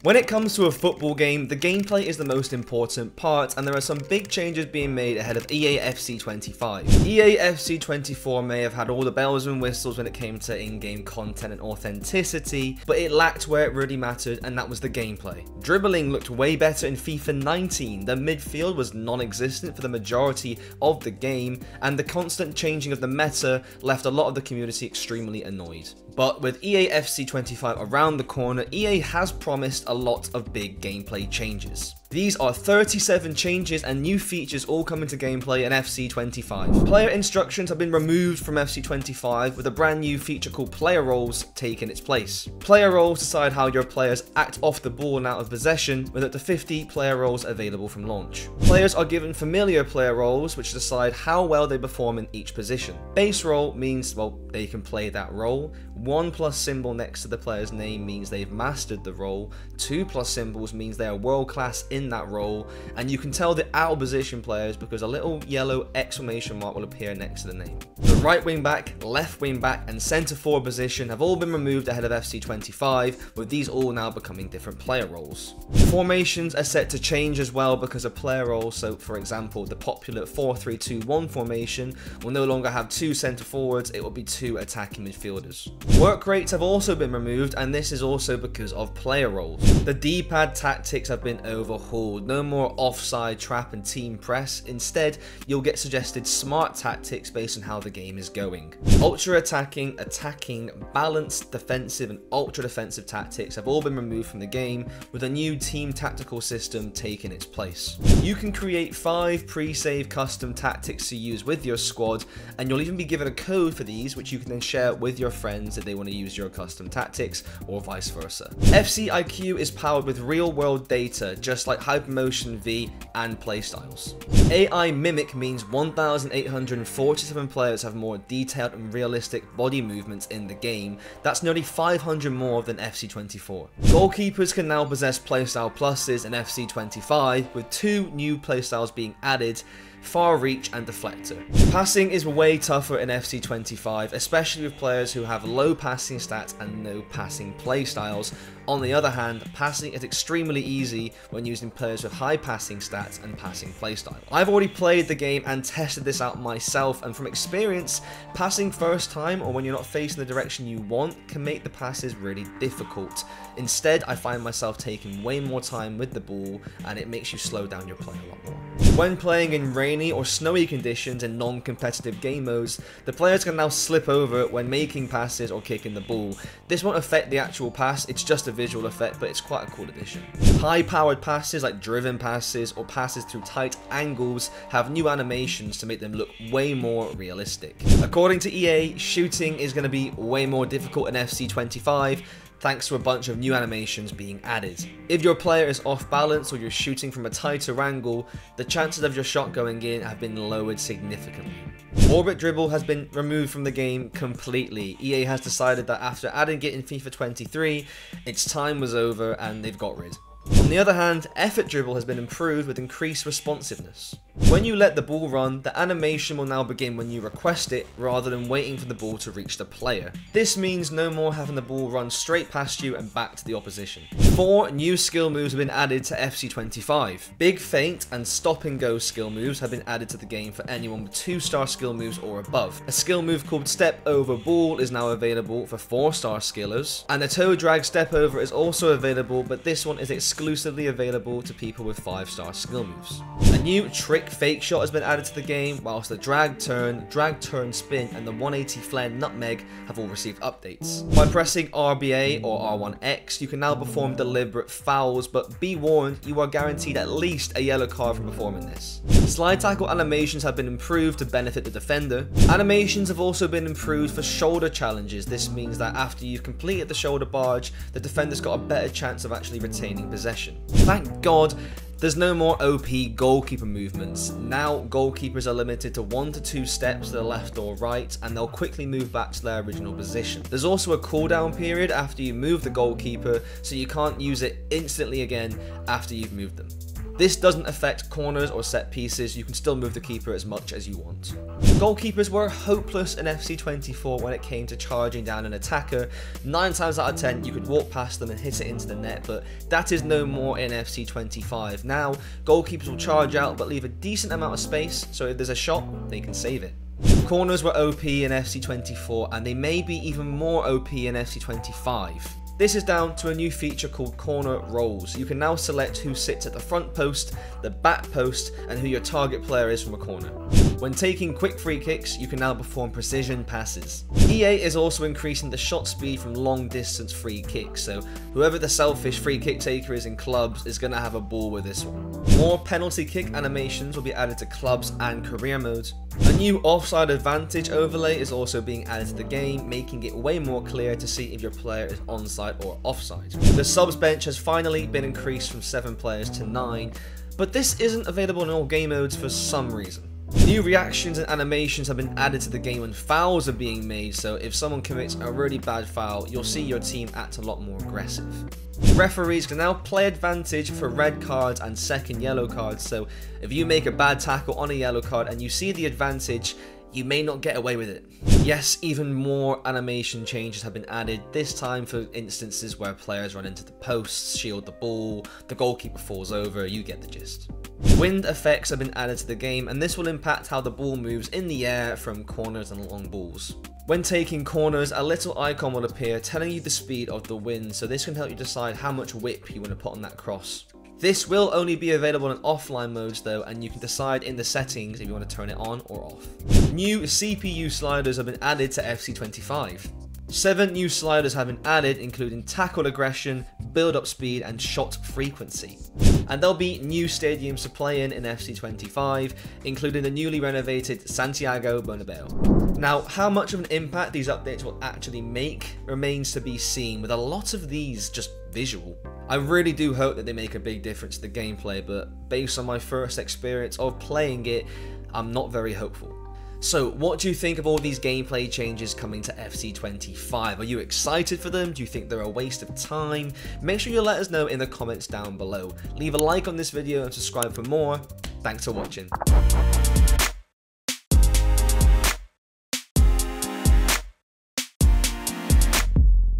When it comes to a football game, the gameplay is the most important part, and there are some big changes being made ahead of EA FC 25. EA FC 24 may have had all the bells and whistles when it came to in-game content and authenticity, but it lacked where it really mattered, and that was the gameplay. Dribbling looked way better in FIFA 19, the midfield was non-existent for the majority of the game, and the constant changing of the meta left a lot of the community extremely annoyed. But with EA FC 25 around the corner, EA has promised a lot of big gameplay changes. These are 37 changes and new features all coming to gameplay in FC 25. Player instructions have been removed from FC 25 with a brand new feature called player roles taking its place. Player roles decide how your players act off the ball and out of possession, with up to 50 player roles available from launch. Players are given familiar player roles which decide how well they perform in each position. Base role means, well, they can play that role. 1+ symbol next to the player's name means they've mastered the role. 2+ symbols means they are world class in that role, and you can tell the out of position players because a little yellow exclamation mark will appear next to the name. The right wing back, left wing back and centre forward position have all been removed ahead of FC 25, with these all now becoming different player roles. Formations are set to change as well because of player roles, so for example the popular 4-3-2-1 formation will no longer have 2 centre forwards, it will be 2 attacking midfielders. Work rates have also been removed, and this is also because of player roles. The D-pad tactics have been overhauled. No more offside, trap and team press. Instead, you'll get suggested smart tactics based on how the game is going. Ultra attacking, balanced defensive and ultra defensive tactics have all been removed from the game, with a new team tactical system taking its place. You can create 5 pre-save custom tactics to use with your squad, and you'll even be given a code for these which you can then share with your friends if they want to use your custom tactics, or vice versa. FC IQ is powered with real world data, just like Hypermotion V and playstyles. AI Mimic means 1,847 players have more detailed and realistic body movements in the game. That's nearly 500 more than FC 24. Goalkeepers can now possess playstyle pluses in FC 25, with 2 new playstyles being added: far reach and deflector. Passing is way tougher in FC 25, especially with players who have low passing stats and no passing playstyles. On the other hand, passing is extremely easy when using players with high passing stats and passing playstyle. I've already played the game and tested this out myself, and from experience, passing first time or when you're not facing the direction you want can make the passes really difficult. Instead, I find myself taking way more time with the ball, and it makes you slow down your play a lot more. When playing in rainy or snowy conditions in non-competitive game modes, the players can now slip over when making passes or kicking the ball. This won't affect the actual pass, it's just a visual effect, but it's quite a cool addition. High-powered passes like driven passes or passes through tight angles have new animations to make them look way more realistic. According to EA, shooting is going to be way more difficult in FC 25, thanks to a bunch of new animations being added. If your player is off balance or you're shooting from a tighter angle, the chances of your shot going in have been lowered significantly. Orbit dribble has been removed from the game completely. EA has decided that after adding it in FIFA 23, its time was over and they've got rid. On the other hand, effort dribble has been improved with increased responsiveness. When you let the ball run, the animation will now begin when you request it, rather than waiting for the ball to reach the player. This means no more having the ball run straight past you and back to the opposition. 4 new skill moves have been added to FC 25. Big feint and stop and go skill moves have been added to the game for anyone with 2-star skill moves or above. A skill move called step over ball is now available for 4-star skillers, and the toe drag step over is also available, but this one is exclusively available to people with 5-star skill moves. A new trick fake shot has been added to the game, whilst the drag turn spin and the 180 flare nutmeg have all received updates. By pressing RBA or R1X, you can now perform deliberate fouls, but be warned, you are guaranteed at least a yellow card for performing this. Slide tackle animations have been improved to benefit the defender. Animations have also been improved for shoulder challenges. This means that after you've completed the shoulder barge, the defender's got a better chance of actually retaining possession. Thank God there's no more OP goalkeeper movements. Now goalkeepers are limited to 1 to 2 steps to the left or right, and they'll quickly move back to their original position. There's also a cooldown period after you move the goalkeeper, so you can't use it instantly again after you've moved them. This doesn't affect corners or set pieces, you can still move the keeper as much as you want. Goalkeepers were hopeless in FC24 when it came to charging down an attacker. 9 times out of 10 you could walk past them and hit it into the net, but that is no more in FC25. Now, goalkeepers will charge out but leave a decent amount of space, so if there's a shot, they can save it. Corners were OP in FC24 and they may be even more OP in FC25. This is down to a new feature called corner rolls. You can now select who sits at the front post, the back post, and who your target player is from a corner. When taking quick free kicks, you can now perform precision passes. EA is also increasing the shot speed from long distance free kicks, so whoever the selfish free kick taker is in clubs is going to have a ball with this one. More penalty kick animations will be added to clubs and career modes. A new offside advantage overlay is also being added to the game, making it way more clear to see if your player is onside or offside. The subs bench has finally been increased from 7 players to 9, but this isn't available in all game modes for some reason. New reactions and animations have been added to the game when fouls are being made, so if someone commits a really bad foul, you'll see your team act a lot more aggressive. Referees can now play advantage for red cards and second yellow cards, so if you make a bad tackle on a yellow card and you see the advantage, you may not get away with it. Yes, even more animation changes have been added, this time for instances where players run into the posts, shield the ball, the goalkeeper falls over, you get the gist. Wind effects have been added to the game, and this will impact how the ball moves in the air from corners and long balls. When taking corners, a little icon will appear telling you the speed of the wind, so this can help you decide how much whip you want to put on that cross. This will only be available in offline modes though, and you can decide in the settings if you want to turn it on or off. New CPU sliders have been added to FC25. 7 new sliders have been added, including tackle aggression, build-up speed, and shot frequency. And there'll be new stadiums to play in FC25, including the newly renovated Santiago Bernabeu. Now, how much of an impact these updates will actually make remains to be seen, with a lot of these just visual. I really do hope that they make a big difference to the gameplay, but based on my first experience of playing it, I'm not very hopeful. So, what do you think of all these gameplay changes coming to FC25? Are you excited for them? Do you think they're a waste of time? Make sure you let us know in the comments down below. Leave a like on this video and subscribe for more. Thanks for watching.